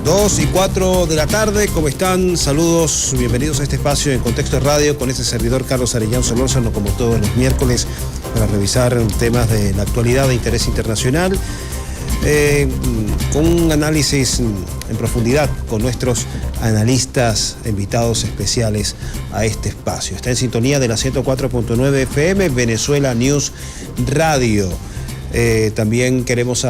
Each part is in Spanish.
2:04 de la tarde, ¿cómo están? Saludos, bienvenidos a este espacio en Contexto de Radio con este servidor Carlos Arellano Solórzano, como todos los miércoles, para revisar temas de la actualidad de interés internacional, con un análisis en profundidad con nuestros analistas invitados especiales a este espacio. Está en sintonía de la 104.9 FM, Venezuela News Radio. También queremos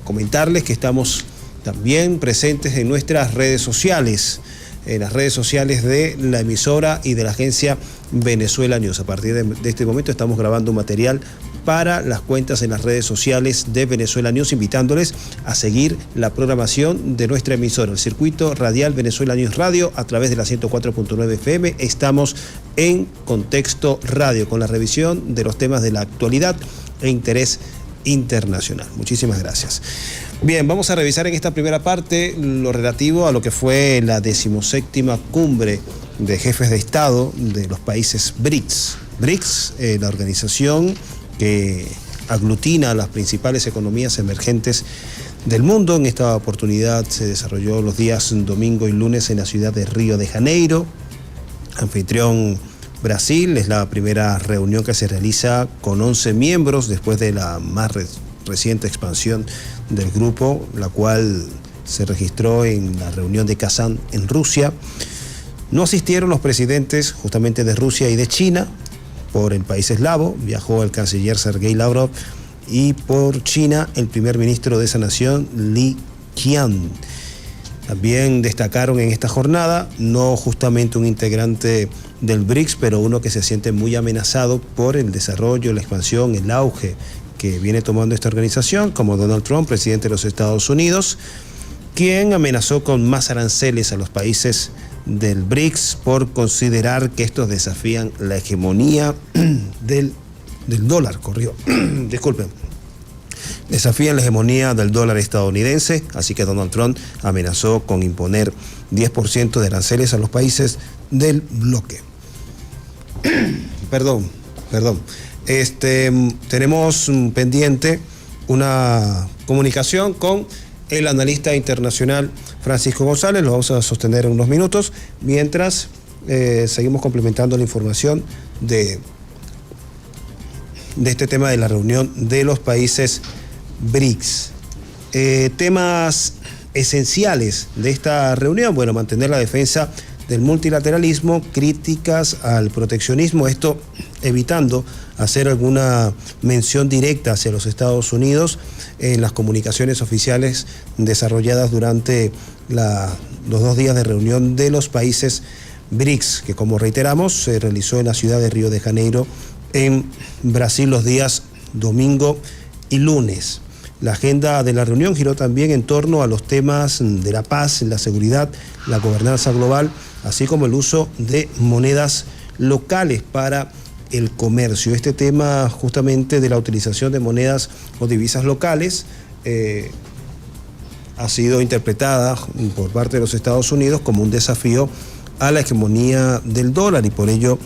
comentarles que estamos también presentes en nuestras redes sociales, en las redes sociales de la emisora y de la agencia Venezuela News. A partir de este momento estamos grabando un material para las cuentas en las redes sociales de Venezuela News, invitándoles a seguir la programación de nuestra emisora, el circuito radial Venezuela News Radio, a través de la 104.9 FM. Estamos en Contexto Radio, con la revisión de los temas de la actualidad e interés internacional. Muchísimas gracias. Bien, vamos a revisar en esta primera parte lo relativo a lo que fue la 17ª cumbre de jefes de Estado de los países BRICS. BRICS, la organización que aglutina a las principales economías emergentes del mundo. En esta oportunidad se desarrolló los días domingo y lunes en la ciudad de Río de Janeiro. Anfitrión Brasil, es la primera reunión que se realiza con 11 miembros después de la más reciente expansión del grupo, la cual se registró en la reunión de Kazán en Rusia. No asistieron los presidentes justamente de Rusia y de China. Por el país eslavo viajó el canciller Sergei Lavrov, y por China el primer ministro de esa nación, Li Qiang. También destacaron en esta jornada, no justamente un integrante del BRICS, pero uno que se siente muy amenazado por el desarrollo, la expansión, el auge que viene tomando esta organización, como Donald Trump, presidente de los Estados Unidos, quien amenazó con más aranceles a los países del BRICS por considerar que estos desafían la hegemonía del dólar, disculpen. Desafían la hegemonía del dólar estadounidense, así que Donald Trump amenazó con imponer 10% de aranceles a los países del bloque. Perdón. Tenemos pendiente una comunicación con el analista internacional Francisco González. Lo vamos a sostener en unos minutos, mientras seguimos complementando la información de este tema de la reunión de los países BRICS. Temas esenciales de esta reunión: bueno, mantener la defensa del multilateralismo, críticas al proteccionismo, esto evitando hacer alguna mención directa hacia los Estados Unidos en las comunicaciones oficiales desarrolladas durante los 2 días de reunión de los países BRICS, que, como reiteramos, se realizó en la ciudad de Río de Janeiro, en Brasil, los días domingo y lunes. La agenda de la reunión giró también en torno a los temas de la paz, la seguridad, la gobernanza global, así como el uso de monedas locales para el comercio. Este tema justamente de la utilización de monedas o divisas locales ha sido interpretada por parte de los Estados Unidos como un desafío a la hegemonía del dólar, y por ello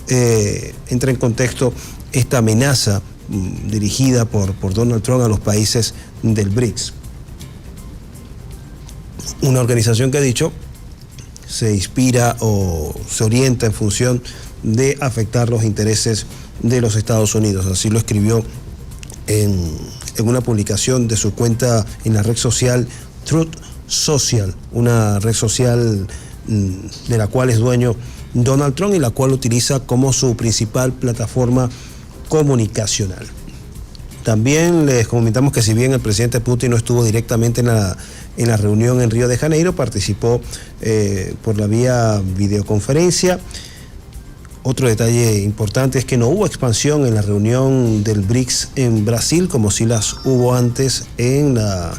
entra en contexto esta amenaza dirigida por Donald Trump a los países del BRICS. Una organización que, ha dicho, se inspira o se orienta en función de afectar los intereses de los Estados Unidos. Así lo escribió en una publicación de su cuenta en la red social Truth Social, una red social de la cual es dueño Donald Trump y la cual utiliza como su principal plataforma comunicacional. También les comentamos que, si bien el presidente Putin no estuvo directamente en la reunión en Río de Janeiro, participó por la vía videoconferencia. Otro detalle importante es que no hubo expansión en la reunión del BRICS en Brasil, como si las hubo antes en la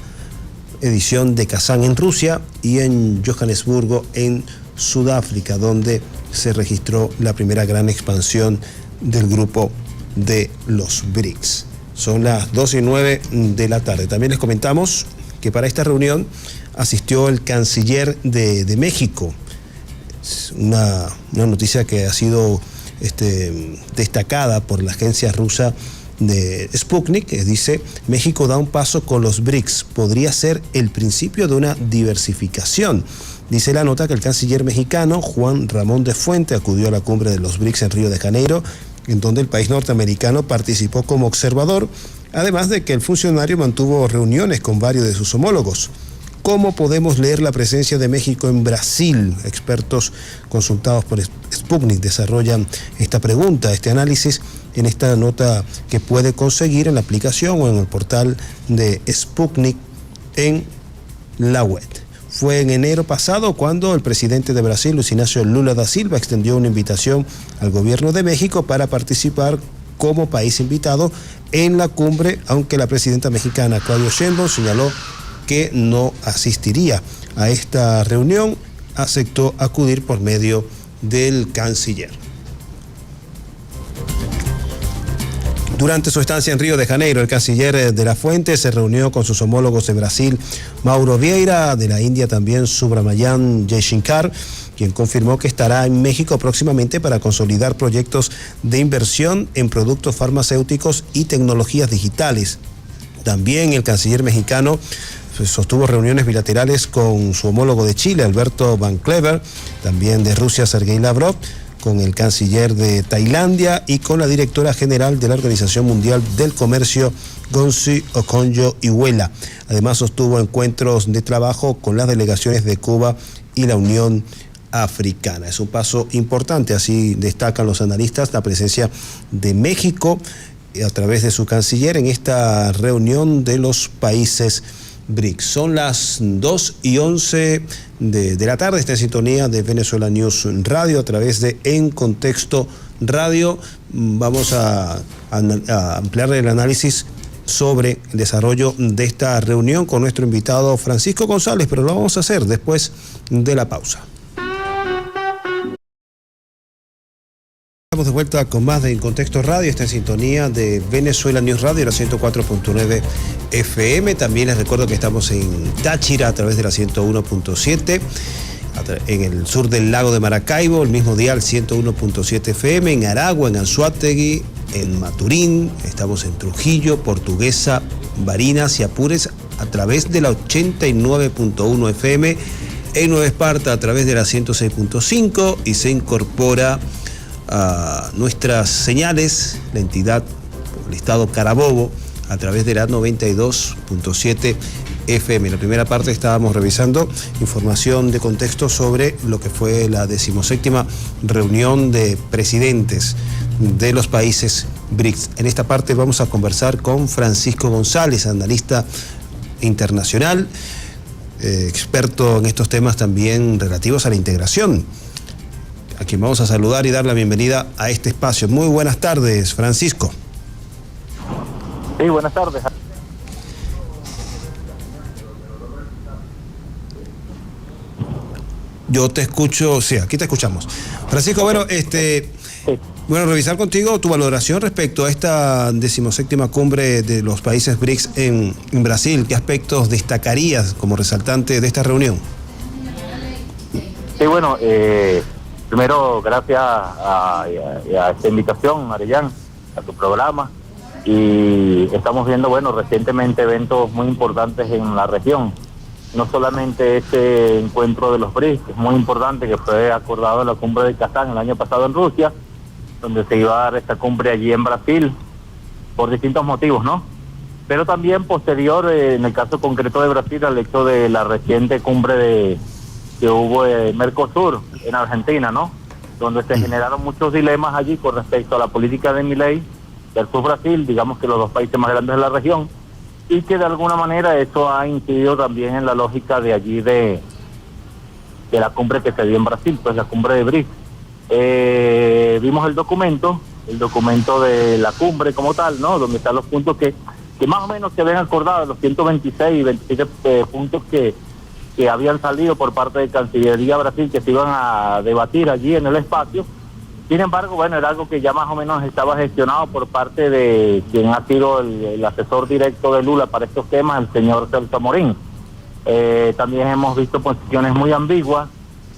edición de Kazán en Rusia y en Johannesburgo en Sudáfrica, donde se registró la primera gran expansión del grupo de los BRICS. Son las 2:09 de la tarde. También les comentamos que para esta reunión asistió el canciller de México. Una noticia que ha sido destacada por la agencia rusa de Sputnik, que dice: México da un paso con los BRICS, podría ser el principio de una diversificación. Dice la nota que el canciller mexicano Juan Ramón de Fuente acudió a la cumbre de los BRICS en Río de Janeiro, en donde el país norteamericano participó como observador, además de que el funcionario mantuvo reuniones con varios de sus homólogos. ¿Cómo podemos leer la presencia de México en Brasil? Expertos consultados por Sputnik desarrollan esta pregunta, este análisis, en esta nota que puede conseguir en la aplicación o en el portal de Sputnik en la web. Fue en enero pasado cuando el presidente de Brasil, Luiz Inácio Lula da Silva, extendió una invitación al gobierno de México para participar como país invitado en la cumbre, aunque la presidenta mexicana Claudia Sheinbaum señaló que no asistiría a esta reunión, aceptó acudir por medio del canciller. Durante su estancia en Río de Janeiro, el canciller de la Fuente se reunió con sus homólogos de Brasil, Mauro Vieira, de la India también Subrahmanyam Jaishankar, quien confirmó que estará en México próximamente para consolidar proyectos de inversión en productos farmacéuticos y tecnologías digitales. También el canciller mexicano sostuvo reuniones bilaterales con su homólogo de Chile, Alberto Van Clever, también de Rusia, Sergei Lavrov, con el canciller de Tailandia y con la directora general de la Organización Mundial del Comercio, Gonzi Okonjo-Iweala. Además sostuvo encuentros de trabajo con las delegaciones de Cuba y la Unión Africana. Es un paso importante, así destacan los analistas, la presencia de México a través de su canciller en esta reunión de los países BRICS. Son las 2:11 de la tarde, está en sintonía de Venezuela News Radio a través de En Contexto Radio. Vamos a ampliar el análisis sobre el desarrollo de esta reunión con nuestro invitado Francisco González, pero lo vamos a hacer después de la pausa. Estamos de vuelta con más de En Contexto Radio, está en sintonía de Venezuela News Radio, la 104.9 FM. También les recuerdo que estamos en Táchira a través de la 101.7, en el sur del lago de Maracaibo, el mismo dial 101.7 FM, en Aragua, en Anzoátegui, en Maturín, estamos en Trujillo, Portuguesa, Barinas y Apures a través de la 89.1 FM, en Nueva Esparta a través de la 106.5 y se incorpora a nuestras señales la entidad, el estado Carabobo, a través de la 92.7 FM. En la primera parte estábamos revisando información de contexto sobre lo que fue la 17ª reunión de presidentes de los países BRICS. En esta parte vamos a conversar con Francisco González, analista internacional, experto en estos temas también relativos a la integración, a quien vamos a saludar y dar la bienvenida a este espacio. Muy buenas tardes, Francisco. Sí, buenas tardes. Yo te escucho, sí, aquí te escuchamos. Francisco, bueno, bueno, revisar contigo tu valoración respecto a esta 17ª cumbre de los países BRICS en Brasil. ¿Qué aspectos destacarías como resaltante de esta reunión? Sí, bueno, primero, gracias a esta invitación, Arellán, a tu programa. Y estamos viendo, bueno, recientemente eventos muy importantes en la región. No solamente este encuentro de los BRICS, es muy importante, que fue acordado en la cumbre de Kazán el año pasado en Rusia, donde se iba a dar esta cumbre allí en Brasil, por distintos motivos, ¿no? Pero también posterior, en el caso concreto de Brasil, al hecho de la reciente cumbre que hubo en Mercosur, en Argentina, ¿no? Donde se generaron muchos dilemas allí con respecto a la política de Milei versus Brasil, digamos que los dos países más grandes de la región, y que de alguna manera eso ha incidido también en la lógica de allí de la cumbre que se dio en Brasil, pues la cumbre de BRICS. Vimos el documento de la cumbre como tal, ¿no? Donde están los puntos que más o menos se habían acordado, los 126 y 27 puntos que habían salido por parte de Cancillería Brasil, que se iban a debatir allí en el espacio. Sin embargo, bueno, era algo que ya más o menos estaba gestionado por parte de quien ha sido el asesor directo de Lula para estos temas, el señor Celso Amorín. También hemos visto posiciones muy ambiguas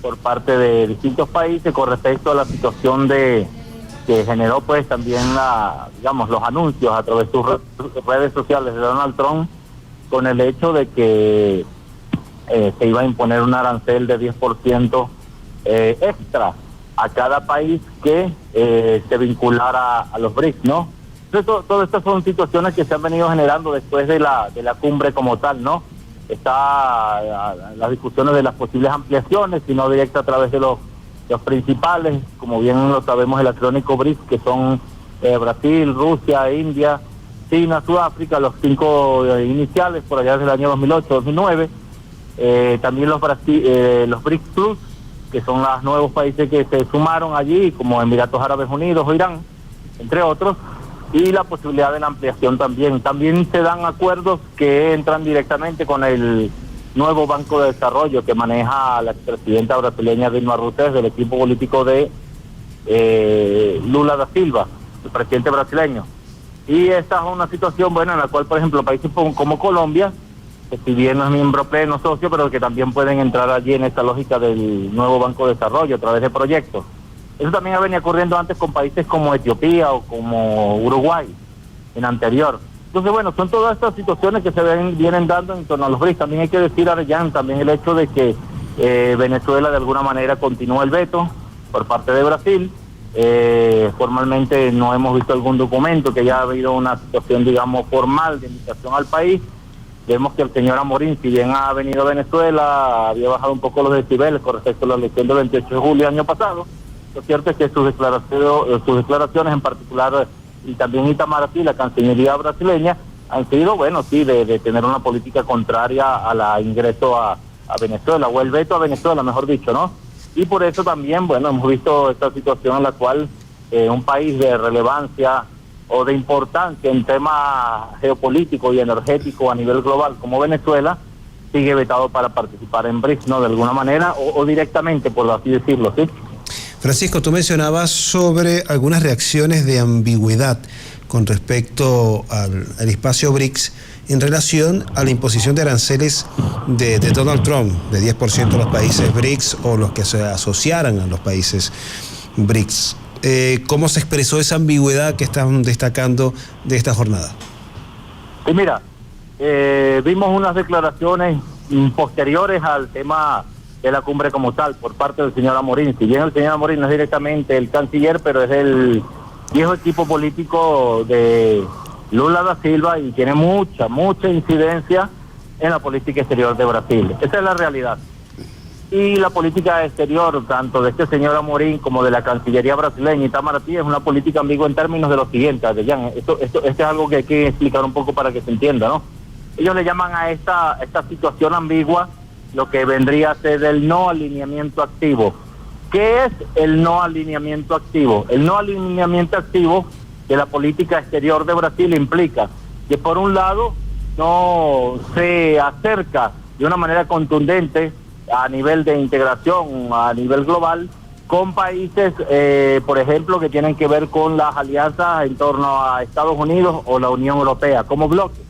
por parte de distintos países con respecto a la situación de que generó pues también los anuncios a través de sus redes sociales de Donald Trump, con el hecho de que se iba a imponer un arancel de 10% extra a cada país que se vinculara a los BRICS, ¿no? Entonces, todas estas son situaciones que se han venido generando después de la cumbre como tal, ¿no? Está las discusiones de las posibles ampliaciones, sino directa a través de los principales, como bien lo sabemos, el acrónico BRICS, que son Brasil, Rusia, India, China, Sudáfrica, los 5 iniciales por allá del año 2008-2009. También los BRICS Plus, que son los nuevos países que se sumaron allí, como Emiratos Árabes Unidos o Irán, entre otros, y la posibilidad de la ampliación también. También se dan acuerdos que entran directamente con el nuevo Banco de Desarrollo que maneja la expresidenta brasileña Dilma Rousseff, del equipo político de Lula da Silva, el presidente brasileño. Y esta es una situación buena en la cual, por ejemplo, países como Colombia, que si bien no es miembro pleno, socio, pero que también pueden entrar allí en esta lógica del nuevo Banco de Desarrollo a través de proyectos. Eso también venía ocurriendo antes con países como Etiopía o como Uruguay, en anterior. Entonces, bueno, son todas estas situaciones que se vienen dando en torno a los BRICS. También hay que decir, Arellán, también el hecho de que Venezuela de alguna manera continúa el veto por parte de Brasil. Formalmente no hemos visto algún documento que haya habido una situación, digamos, formal de invitación al país. Vemos que el señor Amorín, si bien ha venido a Venezuela, había bajado un poco los decibeles con respecto a la elección del 28 de julio del año pasado. Lo cierto es que sus declaraciones en particular, y también Itamaraty, la Cancillería brasileña, han sido, bueno, sí, de tener una política contraria a la ingreso a Venezuela, o el veto a Venezuela, mejor dicho, ¿no? Y por eso también, bueno, hemos visto esta situación en la cual un país de relevancia o de importancia en tema geopolítico y energético a nivel global como Venezuela sigue vetado para participar en BRICS, ¿no? De alguna manera, o directamente, por así decirlo, ¿sí? Francisco, tú mencionabas sobre algunas reacciones de ambigüedad con respecto al espacio BRICS en relación a la imposición de aranceles de Donald Trump, de 10% a los países BRICS o los que se asociaran a los países BRICS. ¿Cómo se expresó esa ambigüedad que están destacando de esta jornada? Sí, mira, vimos unas declaraciones posteriores al tema de la cumbre como tal, por parte del señor Amorín. Si bien el señor Amorín no es directamente el canciller, pero es el viejo equipo político de Lula da Silva y tiene mucha incidencia en la política exterior de Brasil. Esa es la realidad. Y la política exterior, tanto de este señor Amorín como de la Cancillería brasileña, Itamaraty, es una política ambigua en términos de lo siguiente, Adrián. Esto es algo que hay que explicar un poco para que se entienda, ¿no? Ellos le llaman a esta situación ambigua lo que vendría a ser el no alineamiento activo. ¿Qué es el no alineamiento activo? El no alineamiento activo de la política exterior de Brasil implica que, por un lado, no se acerca de una manera contundente a nivel de integración, a nivel global, con países, por ejemplo, que tienen que ver con las alianzas en torno a Estados Unidos o la Unión Europea, como bloques.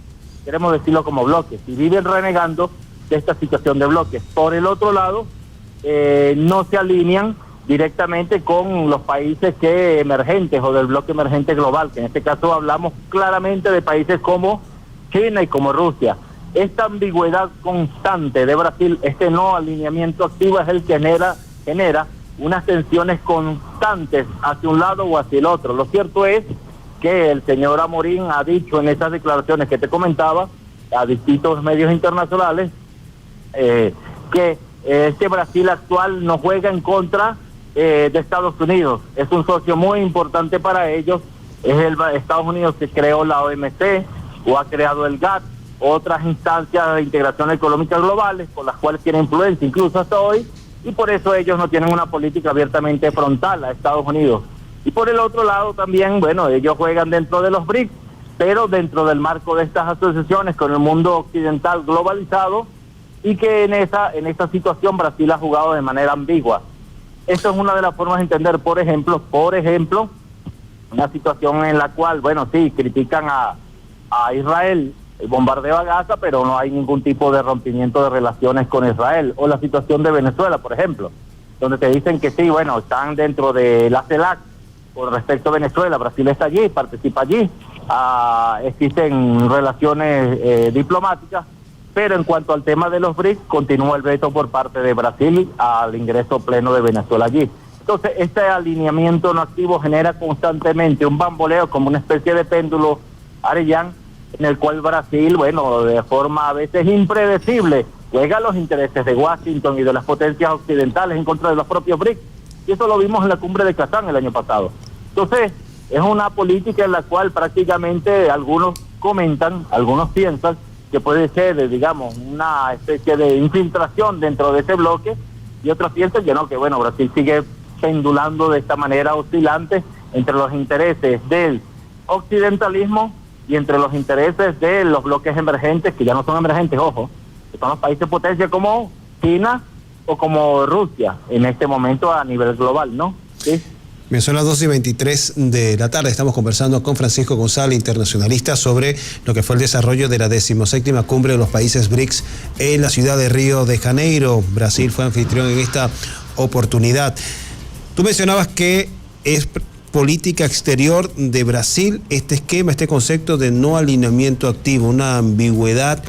Queremos decirlo como bloques. Y viven renegando de esta situación de bloques. Por el otro lado, no se alinean directamente con los países emergentes o del bloque emergente global, que en este caso hablamos claramente de países como China y como Rusia. Esta ambigüedad constante de Brasil, este no alineamiento activo, es el que genera unas tensiones constantes hacia un lado o hacia el otro. Lo cierto es que el señor Amorín ha dicho en esas declaraciones que te comentaba a distintos medios internacionales que este Brasil actual no juega en contra de Estados Unidos. Es un socio muy importante para ellos. Es Estados Unidos que creó la OMC o ha creado el GATT, otras instancias de integración económica globales con las cuales tiene influencia incluso hasta hoy, y por eso ellos no tienen una política abiertamente frontal a Estados Unidos. Y por el otro lado también, bueno, ellos juegan dentro de los BRICS, pero dentro del marco de estas asociaciones con el mundo occidental globalizado, y que en esta situación Brasil ha jugado de manera ambigua. Esto es una de las formas de entender, por ejemplo, una situación en la cual, bueno, sí, critican a Israel, el bombardeo a Gaza, pero no hay ningún tipo de rompimiento de relaciones con Israel. O la situación de Venezuela, por ejemplo, donde te dicen que sí, bueno, están dentro de la CELAC, con respecto a Venezuela. Brasil está allí, participa allí, existen relaciones diplomáticas, pero en cuanto al tema de los BRICS, continúa el veto por parte de Brasil al ingreso pleno de Venezuela allí. Entonces, este alineamiento no activo genera constantemente un bamboleo, como una especie de péndulo, Arellán, en el cual Brasil, bueno, de forma a veces impredecible, juega los intereses de Washington y de las potencias occidentales en contra de los propios BRICS. Y eso lo vimos en la cumbre de Kazán el año pasado. Entonces, es una política en la cual prácticamente algunos comentan, algunos piensan que puede ser, digamos, una especie de infiltración dentro de ese bloque, y otros piensan que no, que bueno, Brasil sigue pendulando de esta manera oscilante entre los intereses del occidentalismo y entre los intereses de los bloques emergentes, que ya no son emergentes, ojo, que son los países potencia como China o como Rusia en este momento a nivel global, ¿no? ¿Sí? Me son las 2:23 de la tarde. Estamos conversando con Francisco González, internacionalista, sobre lo que fue el desarrollo de la 17ª cumbre de los países BRICS en la ciudad de Río de Janeiro. Brasil fue anfitrión en esta oportunidad. Tú mencionabas que es política exterior de Brasil este esquema, este concepto de no alineamiento activo, una ambigüedad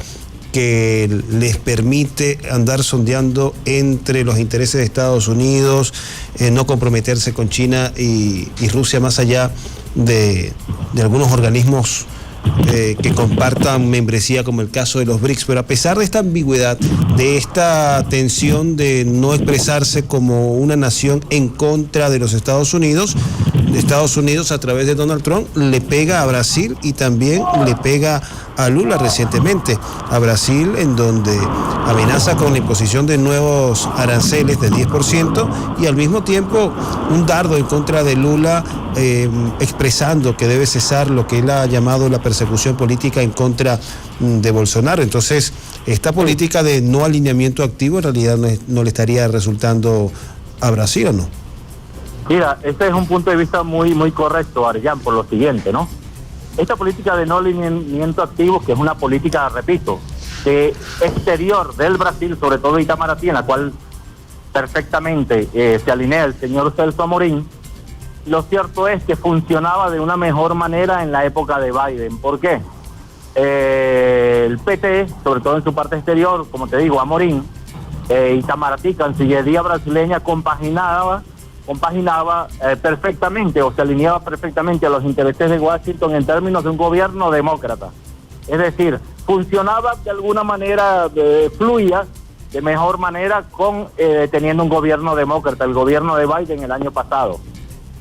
que les permite andar sondeando entre los intereses de Estados Unidos, no comprometerse con China y Rusia más allá de algunos organismos que compartan membresía, como el caso de los BRICS. Pero a pesar de esta ambigüedad, de esta tensión de no expresarse como una nación en contra de los Estados Unidos a través de Donald Trump le pega a Brasil y también le pega a Lula recientemente. A Brasil, en donde amenaza con la imposición de nuevos aranceles del 10% y al mismo tiempo un dardo en contra de Lula, expresando que debe cesar lo que él ha llamado la persecución política en contra de Bolsonaro. Entonces, esta política de no alineamiento activo en realidad no le estaría resultando a Brasil, ¿o no? Mira, este es un punto de vista muy correcto, Arellán, por lo siguiente, ¿no? Esta política de no alineamiento activo, que es una política, repito, de exterior del Brasil, sobre todo Itamaraty, en la cual perfectamente se alinea el señor Celso Amorín, lo cierto es que funcionaba de una mejor manera en la época de Biden. ¿Por qué? El PT, sobre todo en su parte exterior, como te digo, Amorín, Itamaraty, Cancillería brasileña, compaginaba perfectamente, o se alineaba perfectamente a los intereses de Washington en términos de un gobierno demócrata. Es decir, funcionaba de alguna manera, fluía de mejor manera teniendo un gobierno demócrata, el gobierno de Biden el año pasado.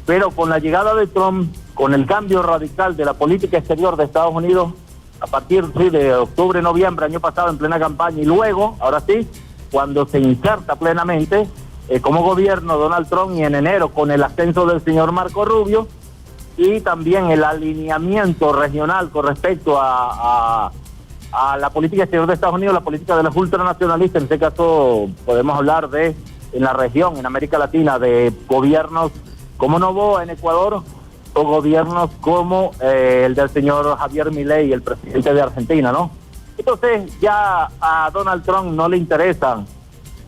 Pero con la llegada de Trump, con el cambio radical de la política exterior de Estados Unidos, a partir de octubre, noviembre, año pasado, en plena campaña, y luego, ahora sí, cuando se inserta plenamente como gobierno Donald Trump, y en enero con el ascenso del señor Marco Rubio, y también el alineamiento regional con respecto a la política exterior de Estados Unidos, la política de los ultranacionalistas, en este caso podemos hablar de, en la región, en América Latina, de gobiernos como Noboa en Ecuador, o gobiernos como el del señor Javier Milei, el presidente de Argentina, ¿no? Entonces ya a Donald Trump no le interesa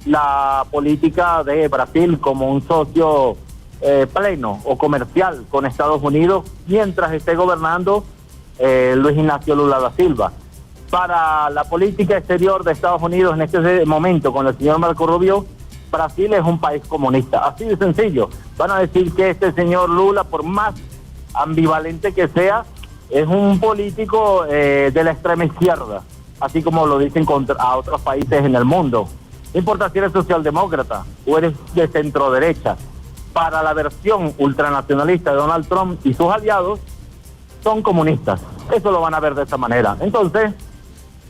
la política de Brasil como un socio pleno o comercial con Estados Unidos mientras esté gobernando Luis Ignacio Lula da Silva. Para la política exterior de Estados Unidos en este momento con el señor Marco Rubio, Brasil es un país comunista, así de sencillo. Van a decir que este señor Lula, por más ambivalente que sea, es un político de la extrema izquierda, así como lo dicen a otros países en el mundo. No importa si eres socialdemócrata o eres de centro derecha. Para la versión ultranacionalista de Donald Trump y sus aliados, son comunistas. Eso lo van a ver de esa manera. Entonces,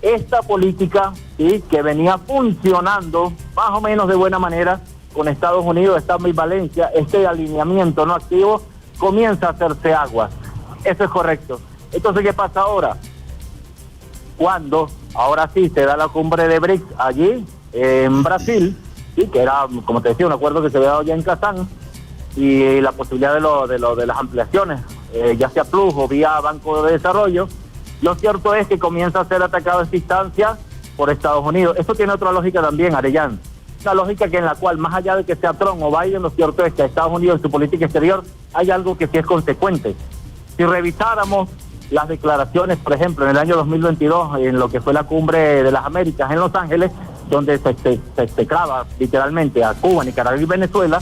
esta política, ¿sí?, que venía funcionando más o menos de buena manera con Estados Unidos, esta ambivalencia, este alineamiento no activo, comienza a hacerse aguas. Eso es correcto. Entonces, ¿qué pasa ahora? Cuando, ahora sí, se da la cumbre de BRICS allí, en Brasil, ¿sí?, que era, como te decía, un acuerdo que se había dado ya en Kazán, y la posibilidad de las ampliaciones, ya sea Plus o vía Banco de Desarrollo. Lo cierto es que comienza a ser atacado a esta instancia por Estados Unidos. Esto tiene otra lógica también, Arellán. Una lógica que en la cual, más allá de que sea Trump o Biden, lo cierto es que Estados Unidos en su política exterior hay algo que sí es consecuente. Si revisáramos las declaraciones, por ejemplo, en el año 2022, en lo que fue la Cumbre de las Américas en Los Ángeles, donde se execraba literalmente a Cuba, Nicaragua y Venezuela,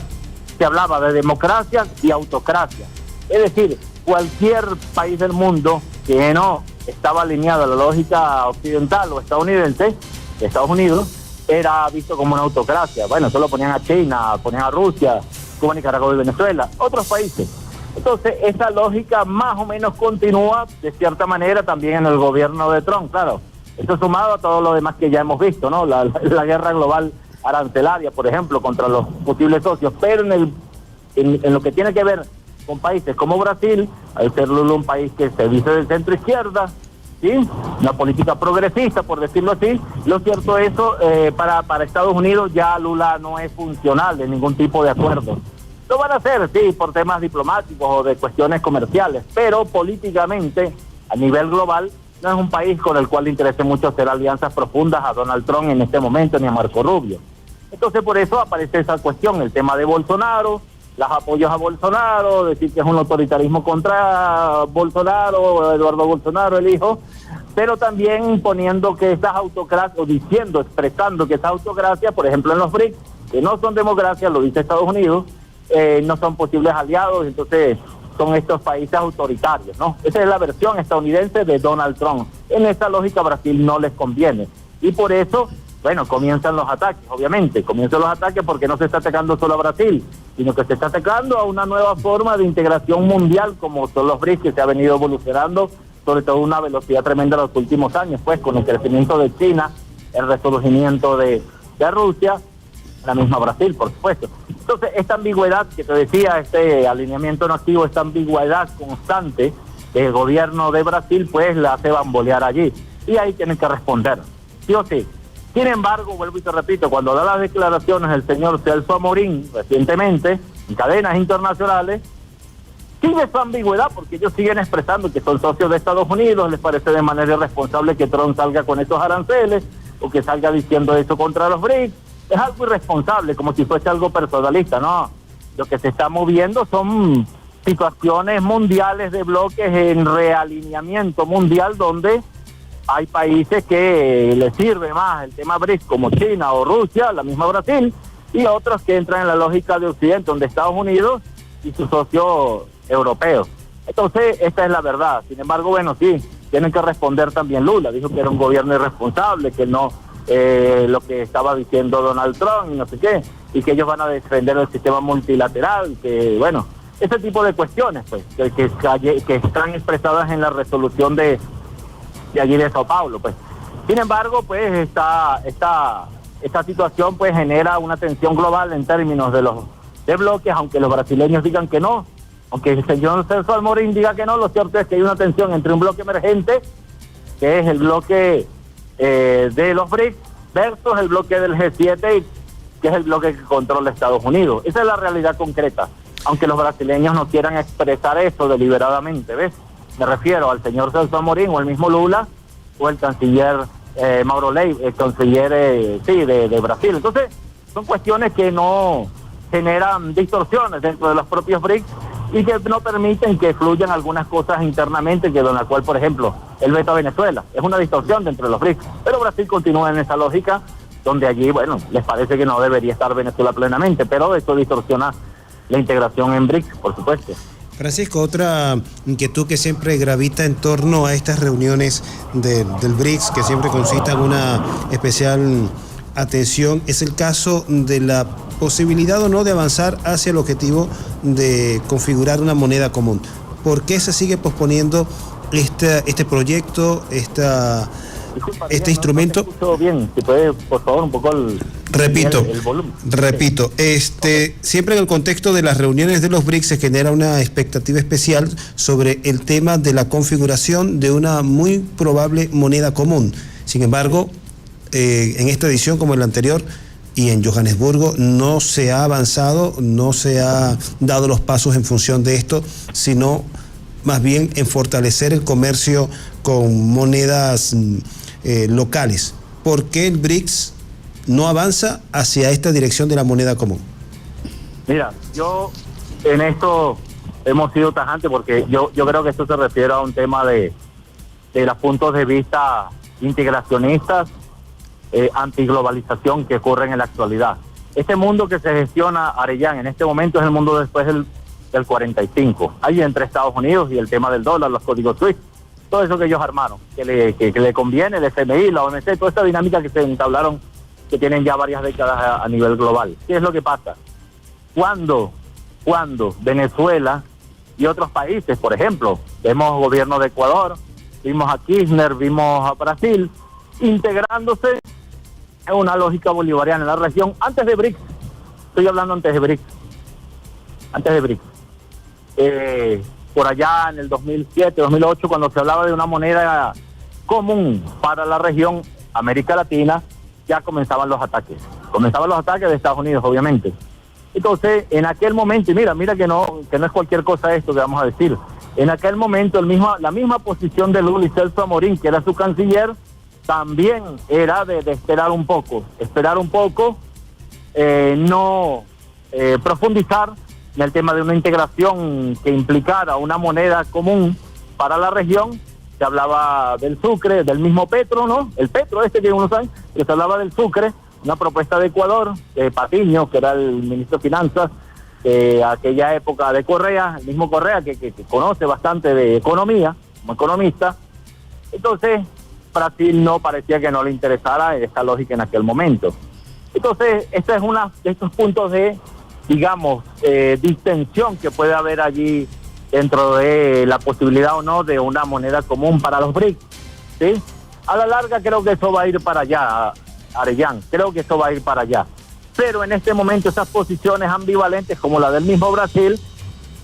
se hablaba de democracia y autocracia. Es decir, cualquier país del mundo que no estaba alineado a la lógica occidental o estadounidense, Estados Unidos, era visto como una autocracia. Bueno, solo ponían a China, ponían a Rusia, Cuba, Nicaragua y Venezuela, otros países. Entonces, esa lógica más o menos continúa de cierta manera también en el gobierno de Trump, claro. Esto sumado a todo lo demás que ya hemos visto, ¿no? La guerra global arancelaria, por ejemplo, contra los posibles socios, pero en lo que tiene que ver con países como Brasil, al ser Lula un país que se dice de centro izquierda, ¿sí? Una política progresista, por decirlo así, lo cierto es eso, para Estados Unidos ya Lula no es funcional de ningún tipo de acuerdo. Lo van a hacer, sí, por temas diplomáticos o de cuestiones comerciales, pero políticamente, a nivel global, no es un país con el cual le interese mucho hacer alianzas profundas a Donald Trump en este momento, ni a Marco Rubio. Entonces, por eso aparece esa cuestión, el tema de Bolsonaro, los apoyos a Bolsonaro, decir que es un autoritarismo contra Bolsonaro, Eduardo Bolsonaro, el hijo, pero también poniendo que esas autocracias, o diciendo, expresando que esa autocracia, por ejemplo en los BRICS, que no son democracias, lo dice Estados Unidos, no son posibles aliados, entonces son estos países autoritarios, ¿no? Esa es la versión estadounidense de Donald Trump. En esa lógica Brasil no les conviene. Y por eso, bueno, comienzan los ataques, obviamente. Comienzan los ataques porque no se está atacando solo a Brasil, sino que se está atacando a una nueva forma de integración mundial, como son los BRICS, que se ha venido evolucionando, sobre todo a una velocidad tremenda en los últimos años, pues, con el crecimiento de China, el resurgimiento de Rusia, la misma Brasil, por supuesto. Entonces, esta ambigüedad que te decía, este alineamiento no activo, esta ambigüedad constante del gobierno de Brasil, pues la hace bambolear allí. Y ahí tienen que responder, sí o sí. Sin embargo, vuelvo y te repito, cuando da las declaraciones el señor Celso Amorín, recientemente, en cadenas internacionales, sigue su ambigüedad, porque ellos siguen expresando que son socios de Estados Unidos, les parece de manera irresponsable que Trump salga con esos aranceles, o que salga diciendo eso contra los BRICS. Es algo irresponsable, como si fuese algo personalista, ¿no? Lo que se está moviendo son situaciones mundiales de bloques en realineamiento mundial, donde hay países que les sirve más el tema BRICS, como China o Rusia, la misma Brasil, y otros que entran en la lógica de Occidente, donde Estados Unidos y sus socios europeos. Entonces, esta es la verdad. Sin embargo, bueno, sí, tienen que responder también Lula. Dijo que era un gobierno irresponsable, que no... lo que estaba diciendo Donald Trump y no sé qué, y que ellos van a defender el sistema multilateral, que bueno, ese tipo de cuestiones pues que están expresadas en la resolución de allí de Sao Paulo, pues. Sin embargo, pues esta situación pues genera una tensión global en términos de bloques, aunque los brasileños digan que no, aunque el señor Celso Amorín diga que no, lo cierto es que hay una tensión entre un bloque emergente, que es el bloque de los BRICS, versus el bloque del G7, que es el bloque que controla Estados Unidos. Esa es la realidad concreta, aunque los brasileños no quieran expresar eso deliberadamente, ¿ves? Me refiero al señor Celso Amorín, o el mismo Lula, o el canciller Mauro Leiva, el canciller de Brasil. Entonces, son cuestiones que no generan distorsiones dentro de los propios BRICS y que no permiten que fluyan algunas cosas internamente, que la cual, por ejemplo, el veto a Venezuela es una distorsión dentro de los BRICS, pero Brasil continúa en esa lógica, donde allí, bueno, les parece que no debería estar Venezuela plenamente, pero eso distorsiona la integración en BRICS, por supuesto. Francisco, otra inquietud que siempre gravita en torno a estas reuniones del BRICS, que siempre concitan una especial atención, es el caso de la posibilidad o no de avanzar hacia el objetivo de configurar una moneda común. ¿Por qué se sigue posponiendo este proyecto, Disculpa, este instrumento? No te escucho bien, si puede, por favor, un poco el volumen. Repito, siempre en el contexto de las reuniones de los BRICS se genera una expectativa especial sobre el tema de la configuración de una muy probable moneda común. Sin embargo, en esta edición como en la anterior y en Johannesburgo no se ha avanzado, no se ha dado los pasos en función de esto, sino más bien en fortalecer el comercio con monedas locales. ¿Por qué el BRICS no avanza hacia esta dirección de la moneda común? Mira, yo en esto hemos sido tajantes porque yo creo que esto se refiere a un tema de los puntos de vista integracionistas, antiglobalización que ocurren en la actualidad. Este mundo que se gestiona, Arellán, en este momento es el mundo después del 45. Ahí entre Estados Unidos y el tema del dólar, los códigos SWIFT, todo eso que ellos armaron, que le conviene, el FMI, la OMC, toda esta dinámica que se entablaron, que tienen ya varias décadas a nivel global. ¿Qué es lo que pasa? Cuando Venezuela y otros países, por ejemplo, vemos gobierno de Ecuador, vimos a Kirchner, vimos a Brasil, integrándose en una lógica bolivariana en la región, antes de BRICS, estoy hablando antes de BRICS, por allá en el 2007, 2008, cuando se hablaba de una moneda común para la región América Latina, ya comenzaban los ataques de Estados Unidos, obviamente. Entonces, en aquel momento, y mira que no es cualquier cosa esto que vamos a decir, en aquel momento la misma posición de Lula y Celso Amorín, que era su canciller, también era de esperar un poco, no profundizar en el tema de una integración que implicara una moneda común para la región. Se hablaba del Sucre, del mismo Petro, ¿no? El Petro que uno sabe, pero se hablaba del Sucre, una propuesta de Ecuador, de Patiño, que era el ministro de Finanzas, de aquella época de Correa, el mismo Correa que conoce bastante de economía, como economista. Entonces, Brasil no parecía que no le interesara esta lógica en aquel momento. Entonces, este es uno de estos puntos de, digamos, distensión que puede haber allí dentro de la posibilidad o no de una moneda común para los BRICS, ¿sí? A la larga creo que eso va a ir para allá, Arellán, creo que eso va a ir para allá. Pero en este momento esas posiciones ambivalentes, como la del mismo Brasil,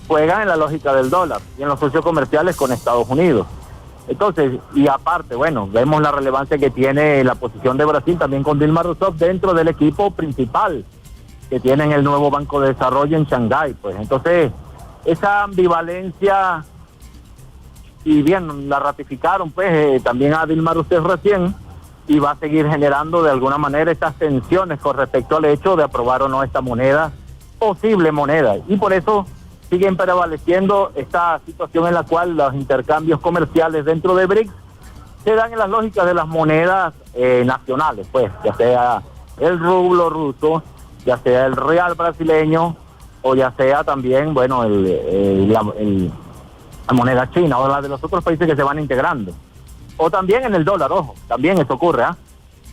juegan en la lógica del dólar y en los socios comerciales con Estados Unidos. Entonces, y aparte, bueno, vemos la relevancia que tiene la posición de Brasil también con Dilma Rousseff dentro del equipo principal que tiene en el nuevo Banco de Desarrollo en Shanghái. Pues entonces, esa ambivalencia, y bien, la ratificaron pues también a Dilma Rousseff recién, y va a seguir generando de alguna manera estas tensiones con respecto al hecho de aprobar o no esta moneda, posible moneda, y por eso siguen prevaleciendo esta situación en la cual los intercambios comerciales dentro de BRICS se dan en las lógicas de las monedas nacionales, pues, ya sea el rublo ruso, ya sea el real brasileño, o ya sea también, bueno, la moneda china, o la de los otros países que se van integrando. O también en el dólar, ojo, también eso ocurre, ¿ah?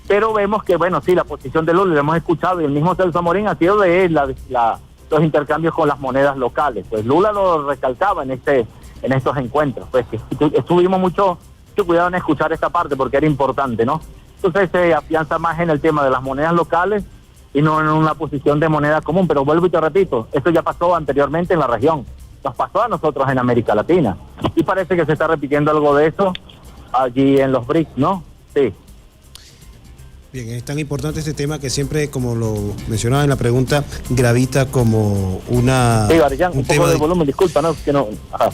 Pero vemos que, bueno, sí, la posición de Lula, lo hemos escuchado, y el mismo Celso Amorín ha sido de los intercambios con las monedas locales. Pues Lula lo recalcaba en estos encuentros, pues que estuvimos mucho cuidado en escuchar esta parte porque era importante, ¿no? Entonces se afianza más en el tema de las monedas locales y no en una posición de moneda común. Pero vuelvo y te repito, esto ya pasó anteriormente en la región, nos pasó a nosotros en América Latina, y parece que se está repitiendo algo de eso allí en los BRICS, ¿no? Sí. Bien, es tan importante este tema que siempre, como lo mencionaba en la pregunta, gravita como una... Sí, Arellán, un poco de volumen, disculpa, ¿no? Que no... Ajá.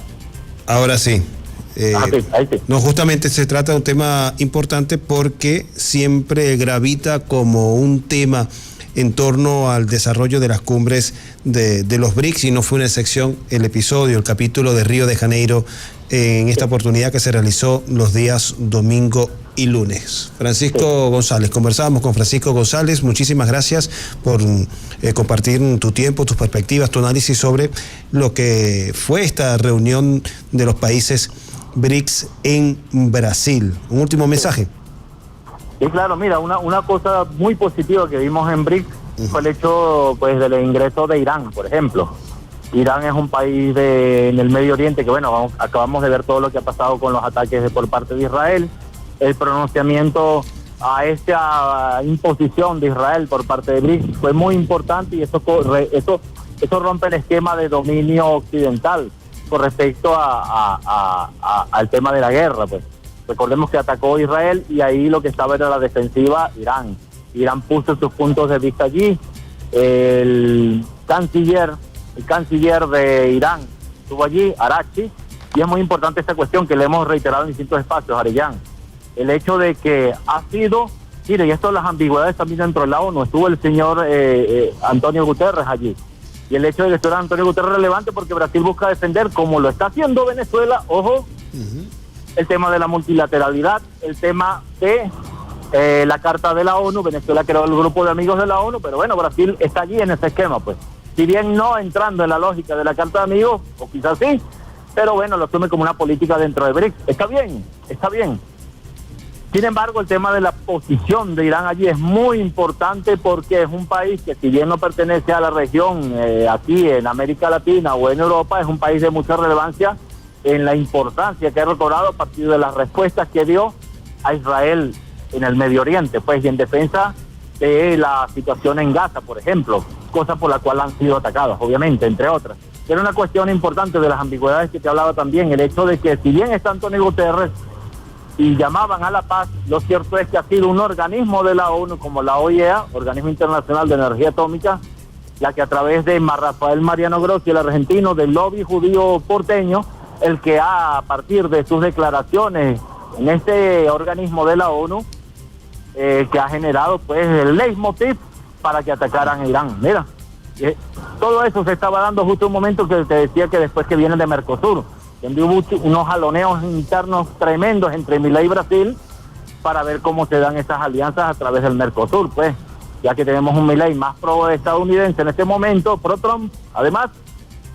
Ahora sí. Sí, ahí sí. No, justamente se trata de un tema importante porque siempre gravita como un tema en torno al desarrollo de las cumbres de los BRICS, y no fue una excepción el capítulo de Río de Janeiro en esta oportunidad que se realizó los días domingo y lunes. Francisco González, conversábamos con Francisco González, muchísimas gracias por compartir tu tiempo, tus perspectivas, tu análisis sobre lo que fue esta reunión de los países BRICS en Brasil. Un último mensaje. Sí, claro, mira, una cosa muy positiva que vimos en BRICS fue el hecho pues del ingreso de Irán, por ejemplo. Irán es un país en el Medio Oriente que, bueno, acabamos de ver todo lo que ha pasado con los ataques por parte de Israel. El pronunciamiento a esta imposición de Israel por parte de BRICS fue muy importante, y eso rompe el esquema de dominio occidental con respecto al tema de la guerra, pues. Recordemos que atacó Israel y ahí lo que estaba era la defensiva Irán. Irán puso sus puntos de vista allí. El canciller de Irán estuvo allí, Araghchi, y es muy importante esta cuestión que le hemos reiterado en distintos espacios, Arellán. El hecho de que ha sido Mire, y esto las ambigüedades también dentro de la ONU. Estuvo el señor Antonio Guterres allí. Y el hecho de que estuviera Antonio Guterres es relevante porque Brasil busca defender, como lo está haciendo Venezuela, ojo, el tema de la multilateralidad, el tema de la Carta de la ONU. Venezuela creó el grupo de amigos de la ONU, pero bueno, Brasil está allí en ese esquema, pues. Si bien no entrando en la lógica de la Carta de Amigos, o quizás sí, pero bueno, lo asume como una política dentro de BRICS. Está bien, está bien. Sin embargo, el tema de la posición de Irán allí es muy importante porque es un país que, si bien no pertenece a la región aquí en América Latina o en Europa, es un país de mucha relevancia en la importancia que ha recobrado a partir de las respuestas que dio a Israel en el Medio Oriente, pues, y en defensa de la situación en Gaza, por ejemplo, cosa por la cual han sido atacados, obviamente, entre otras. Era una cuestión importante de las ambigüedades que te hablaba también, el hecho de que, si bien está Antonio Guterres y llamaban a la paz, lo cierto es que ha sido un organismo de la ONU, como la OIEA, Organismo Internacional de Energía Atómica, la que a través de Rafael Mariano Grossi, el argentino, del lobby judío porteño, el que a partir de sus declaraciones en este organismo de la ONU, que ha generado pues el leitmotiv para que atacaran a Irán. Mira, todo eso se estaba dando justo en un momento que te decía que después que vienen de Mercosur, donde hubo unos jaloneos internos tremendos entre Milei y Brasil para ver cómo se dan esas alianzas a través del Mercosur, pues, ya que tenemos un Milei más pro-estadounidense en este momento, pro-Trump, además,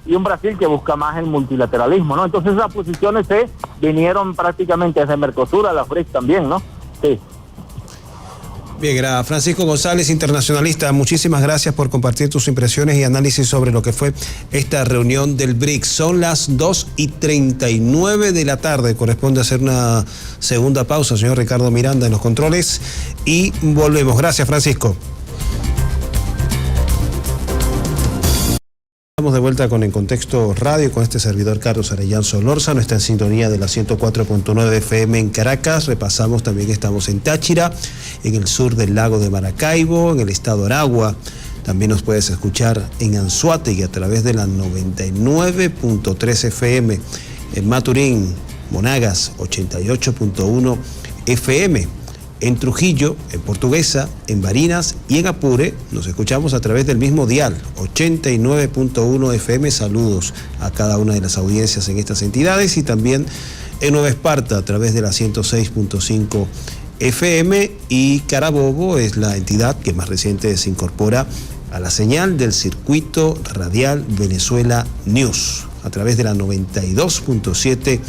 y un Brasil que busca más el multilateralismo, ¿no? Entonces esas posiciones se vinieron prácticamente desde Mercosur a la BRICS también, ¿no? Sí. Bien, Francisco González, internacionalista, muchísimas gracias por compartir tus impresiones y análisis sobre lo que fue esta reunión del BRICS. Son las 2:39 de la tarde, corresponde hacer una segunda pausa, señor Ricardo Miranda en los controles, y volvemos. Gracias, Francisco. Estamos de vuelta con En Contexto Radio, con este servidor Carlos Arellán Solórzano. Está en sintonía de la 104.9 FM en Caracas. Repasamos también que estamos en Táchira, en el sur del lago de Maracaibo, en el estado Aragua. También nos puedes escuchar en Anzoátegui a través de la 99.3 FM, en Maturín, Monagas, 88.1 FM. En Trujillo, en Portuguesa, en Barinas y en Apure nos escuchamos a través del mismo dial, 89.1 FM. Saludos a cada una de las audiencias en estas entidades, y también en Nueva Esparta a través de la 106.5 FM, y Carabobo es la entidad que más reciente se incorpora a la señal del circuito radial Venezuela News a través de la 92.7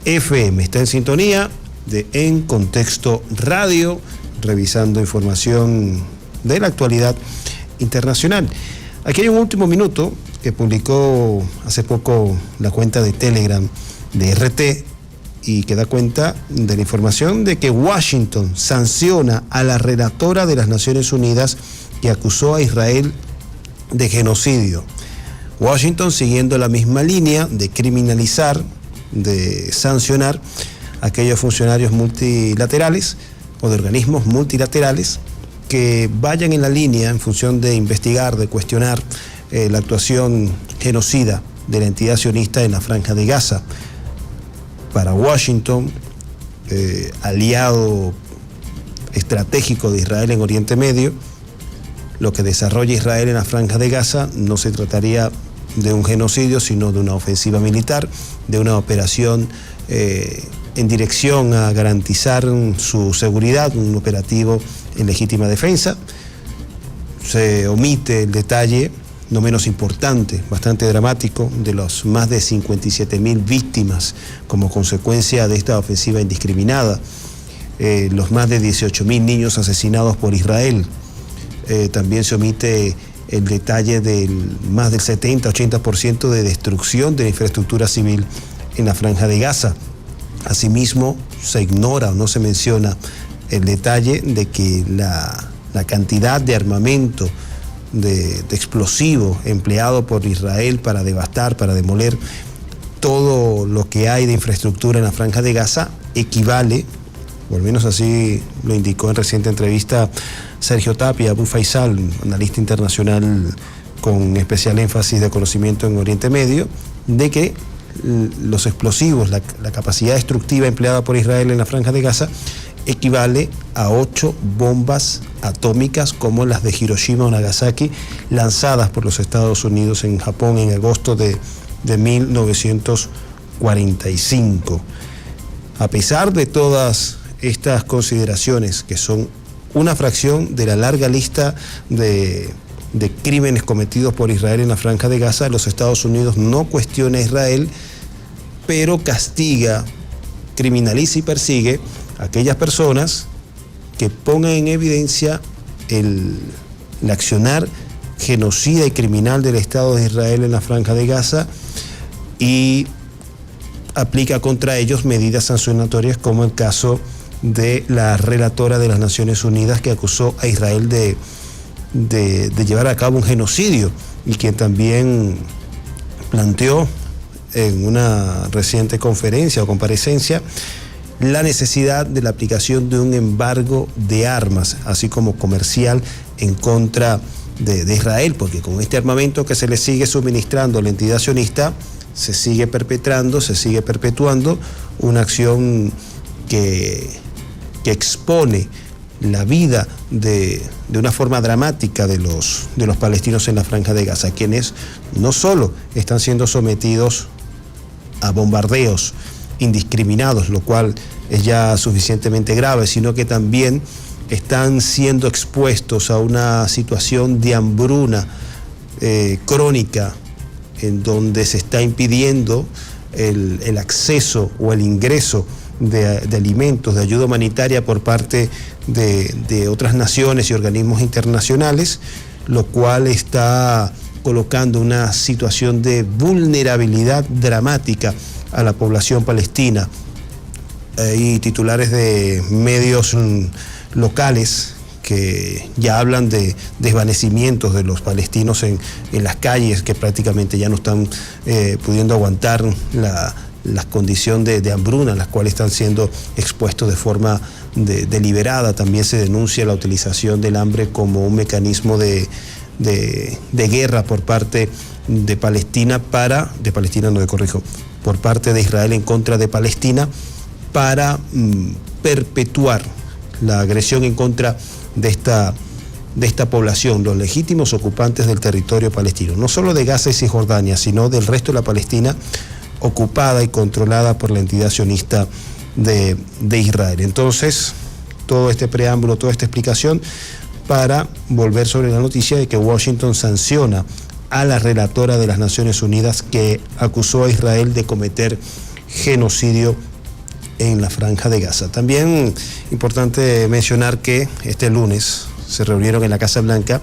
FM. Está en sintonía de En Contexto Radio, revisando información de la actualidad internacional. Aquí hay un último minuto que publicó hace poco la cuenta de Telegram de RT, y que da cuenta de la información de que Washington sanciona a la relatora de las Naciones Unidas que acusó a Israel de genocidio. Washington, siguiendo la misma línea de criminalizar, de sancionar a aquellos funcionarios multilaterales o de organismos multilaterales que vayan en la línea en función de investigar, de cuestionar la actuación genocida de la entidad sionista en la Franja de Gaza. Para Washington, aliado estratégico de Israel en Oriente Medio, lo que desarrolla Israel en la Franja de Gaza no se trataría de un genocidio, sino de una ofensiva militar, de una operación en dirección a garantizar su seguridad, un operativo en legítima defensa. Se omite el detalle no menos importante, bastante dramático, de los más de 57.000 víctimas como consecuencia de esta ofensiva indiscriminada, los más de 18.000 niños asesinados por Israel. También se omite el detalle del más del 70-80% de destrucción de la infraestructura civil en la Franja de Gaza. Asimismo, se ignora o no se menciona el detalle de que la cantidad de armamento, de explosivo empleado por Israel para devastar, para demoler todo lo que hay de infraestructura en la Franja de Gaza, equivale, o al menos así lo indicó en reciente entrevista Sergio Tapia, Abu Faisal, analista internacional con especial énfasis de conocimiento en Oriente Medio, de que los explosivos, la capacidad destructiva empleada por Israel en la Franja de Gaza equivale a 8 bombas atómicas como las de Hiroshima o Nagasaki, lanzadas por los Estados Unidos en Japón en agosto de 1945. A pesar de todas estas consideraciones, que son una fracción de la larga lista de crímenes cometidos por Israel en la Franja de Gaza, los Estados Unidos no cuestiona a Israel, pero castiga, criminaliza y persigue a aquellas personas que pongan en evidencia el accionar genocida y criminal del Estado de Israel en la Franja de Gaza y aplica contra ellos medidas sancionatorias, como el caso de la relatora de las Naciones Unidas que acusó a Israel de llevar a cabo un genocidio y quien también planteó en una reciente conferencia o comparecencia la necesidad de la aplicación de un embargo de armas, así como comercial, en contra de Israel, porque con este armamento que se le sigue suministrando a la entidad sionista, se sigue perpetrando, se sigue perpetuando una acción que expone la vida de una forma dramática de los palestinos en la Franja de Gaza, quienes no solo están siendo sometidos a bombardeos indiscriminados, lo cual es ya suficientemente grave, sino que también están siendo expuestos a una situación de hambruna crónica, en donde se está impidiendo el acceso o el ingreso de alimentos, de ayuda humanitaria por parte de otras naciones y organismos internacionales, lo cual está colocando una situación de vulnerabilidad dramática a la población palestina. Hay titulares de medios locales que ya hablan de desvanecimientos de los palestinos en las calles, que prácticamente ya no están pudiendo aguantar las condiciones de hambruna a las cuales están siendo expuestos de forma deliberada. También se denuncia la utilización del hambre como un mecanismo de guerra por parte de Palestina por parte de Israel en contra de Palestina para perpetuar la agresión en contra de esta población, los legítimos ocupantes del territorio palestino, no solo de Gaza y Cisjordania, sino del resto de la Palestina ocupada y controlada por la entidad sionista de Israel. Entonces, todo este preámbulo, toda esta explicación para volver sobre la noticia de que Washington sanciona a la relatora de las Naciones Unidas que acusó a Israel de cometer genocidio en la Franja de Gaza. También importante mencionar que este lunes se reunieron en la Casa Blanca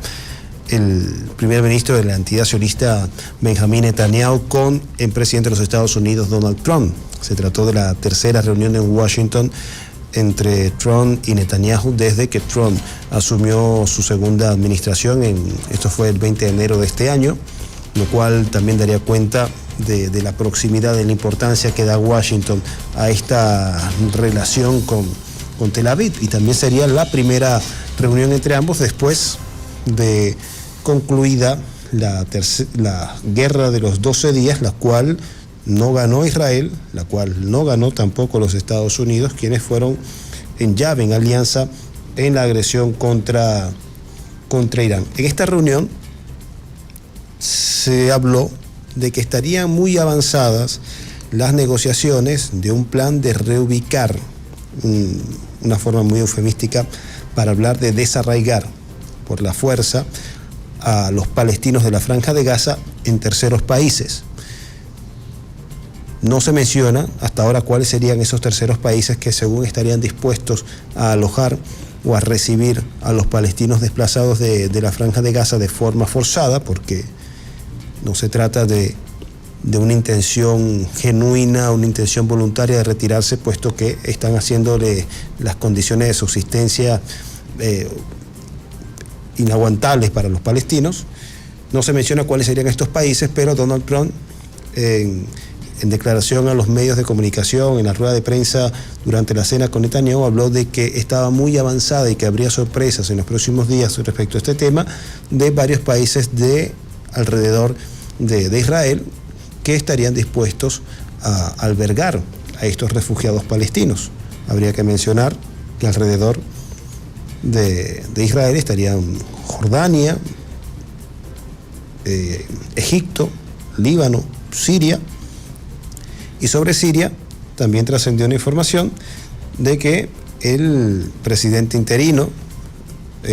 el primer ministro de la entidad sionista Benjamín Netanyahu con el presidente de los Estados Unidos Donald Trump. Se trató de la tercera reunión en Washington entre Trump y Netanyahu desde que Trump asumió su segunda administración, esto fue el 20 de enero de este año, lo cual también daría cuenta de la proximidad, de la importancia que da Washington a esta relación con Tel Aviv, y también sería la primera reunión entre ambos después de concluida la guerra de los 12 días, la cual no ganó Israel, la cual no ganó tampoco los Estados Unidos, quienes fueron en llave, en alianza, en la agresión contra Irán. En esta reunión se habló de que estarían muy avanzadas las negociaciones de un plan de reubicar, una forma muy eufemística para hablar de desarraigar por la fuerza a los palestinos de la Franja de Gaza en terceros países. No se menciona hasta ahora cuáles serían esos terceros países que según estarían dispuestos a alojar o a recibir a los palestinos desplazados de la Franja de Gaza de forma forzada, porque no se trata de una intención genuina, una intención voluntaria de retirarse, puesto que están haciéndole las condiciones de subsistencia inaguantables para los palestinos. No se menciona cuáles serían estos países, pero Donald Trump, en declaración a los medios de comunicación, en la rueda de prensa durante la cena con Netanyahu, habló de que estaba muy avanzada y que habría sorpresas en los próximos días respecto a este tema de varios países de alrededor de Israel que estarían dispuestos a albergar a estos refugiados palestinos. Habría que mencionar que alrededor de Israel estarían Jordania, Egipto, Líbano, Siria. Y sobre Siria también trascendió una información de que el presidente interino,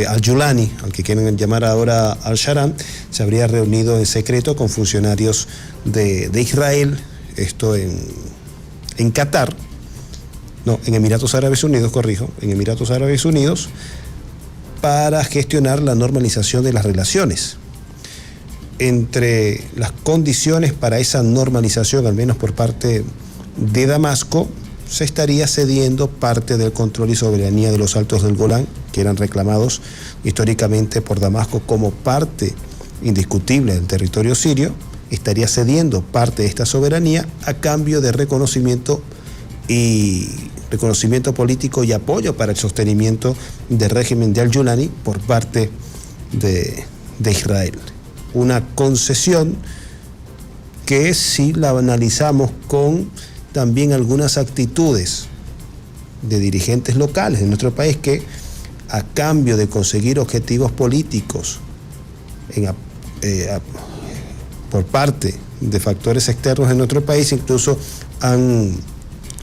Al-Julani, al que quieren llamar ahora Al-Sharam, se habría reunido en secreto con funcionarios de Israel, esto en Qatar, no, en Emiratos Árabes Unidos, corrijo, en Emiratos Árabes Unidos, para gestionar la normalización de las relaciones. Entre las condiciones para esa normalización, al menos por parte de Damasco, se estaría cediendo parte del control y soberanía de los Altos del Golán, que eran reclamados históricamente por Damasco como parte indiscutible del territorio sirio. Estaría cediendo parte de esta soberanía a cambio de reconocimiento político y apoyo para el sostenimiento del régimen de Al-Julani por parte de Israel. Una concesión que, si la analizamos con también algunas actitudes de dirigentes locales de nuestro país, que a cambio de conseguir objetivos políticos por parte de factores externos en nuestro país, incluso han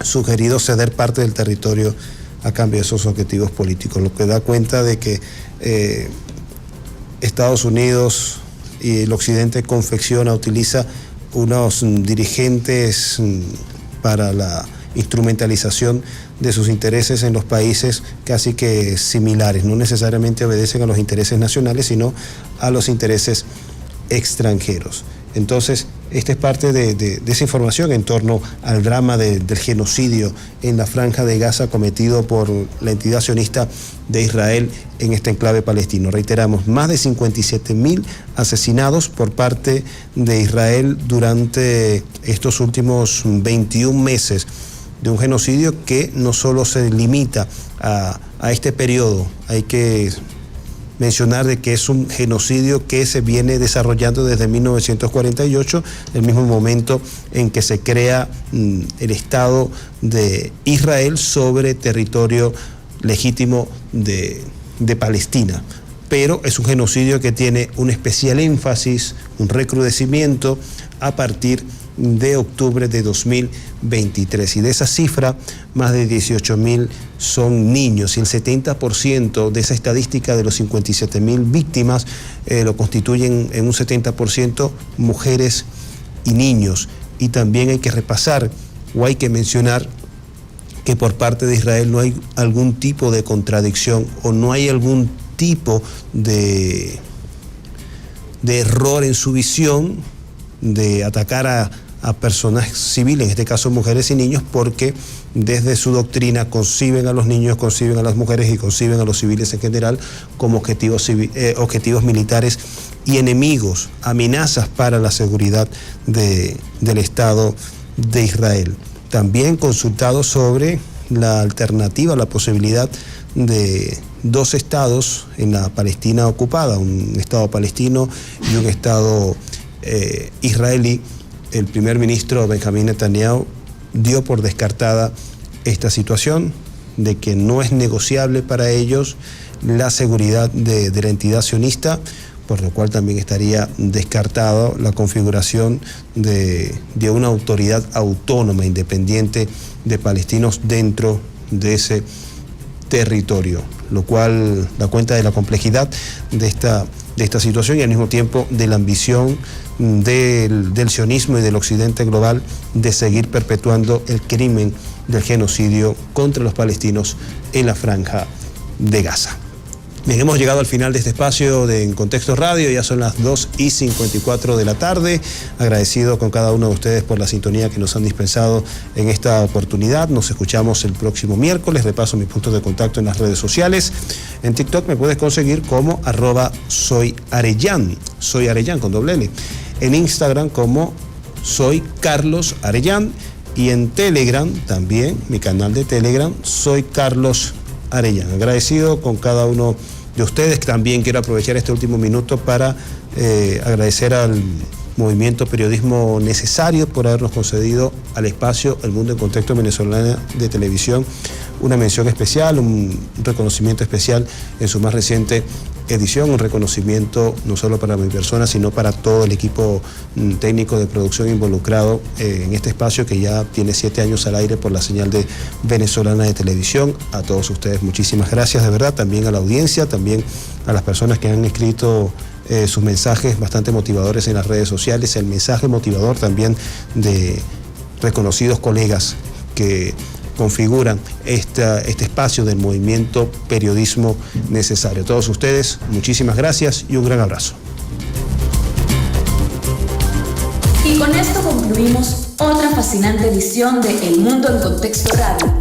sugerido ceder parte del territorio a cambio de esos objetivos políticos, lo que da cuenta de que Estados Unidos y el Occidente utiliza unos dirigentes para la instrumentalización de sus intereses en los países casi que similares. No necesariamente obedecen a los intereses nacionales, sino a los intereses extranjeros. Entonces, esta es parte de esa información en torno al drama del genocidio en la Franja de Gaza cometido por la entidad sionista de Israel en este enclave palestino. Reiteramos, más de 57.000 asesinados por parte de Israel durante estos últimos 21 meses de un genocidio que no solo se limita a este periodo. Hay que mencionar de que es un genocidio que se viene desarrollando desde 1948, el mismo momento en que se crea el Estado de Israel sobre territorio legítimo de Palestina. Pero es un genocidio que tiene un especial énfasis, un recrudecimiento a partir de octubre de 2023. Y de esa cifra, más de 18.000 son niños, y el 70% de esa estadística de los 57.000 víctimas lo constituyen en un 70% mujeres y niños. Y también hay que repasar, o hay que mencionar, que por parte de Israel no hay algún tipo de contradicción o no hay algún tipo de error en su visión de atacar a personas civiles, en este caso mujeres y niños, porque desde su doctrina conciben a los niños, conciben a las mujeres y conciben a los civiles en general como objetivos militares y enemigos, amenazas para la seguridad del Estado de Israel. También consultado sobre la alternativa, la posibilidad de dos estados en la Palestina ocupada, un estado palestino y un estado israelí. El primer ministro Benjamín Netanyahu dio por descartada esta situación, de que no es negociable para ellos la seguridad de la entidad sionista, por lo cual también estaría descartado la configuración de una autoridad autónoma, independiente de palestinos dentro de ese territorio, lo cual da cuenta de la complejidad de esta situación y al mismo tiempo de la ambición del sionismo y del occidente global de seguir perpetuando el crimen del genocidio contra los palestinos en la Franja de Gaza. Bien, hemos llegado al final de este espacio de En Contexto Radio, ya son las 2:54 de la tarde. Agradecido con cada uno de ustedes por la sintonía que nos han dispensado en esta oportunidad. Nos escuchamos el próximo miércoles. Repaso mis puntos de contacto en las redes sociales. En TikTok me puedes conseguir como @soyarellán, Soy Arellán con doble L. En Instagram como Soy Carlos Arellán. Y en Telegram también, mi canal de Telegram, Soy Carlos Arellán. Agradecido con cada uno de ustedes. También quiero aprovechar este último minuto para agradecer al Movimiento Periodismo Necesario por habernos concedido al espacio El Mundo en Contexto Venezolana de Televisión una mención especial, un reconocimiento especial en su más reciente edición, un reconocimiento no solo para mi persona, sino para todo el equipo técnico de producción involucrado en este espacio que ya tiene 7 años al aire por la señal de venezolana de televisión. A todos ustedes muchísimas gracias, de verdad, también a la audiencia, también a las personas que han escrito sus mensajes bastante motivadores en las redes sociales, el mensaje motivador también de reconocidos colegas que configuran este espacio del movimiento Periodismo Necesario. A todos ustedes, muchísimas gracias y un gran abrazo. Y con esto concluimos otra fascinante edición de El Mundo en Contexto Radio.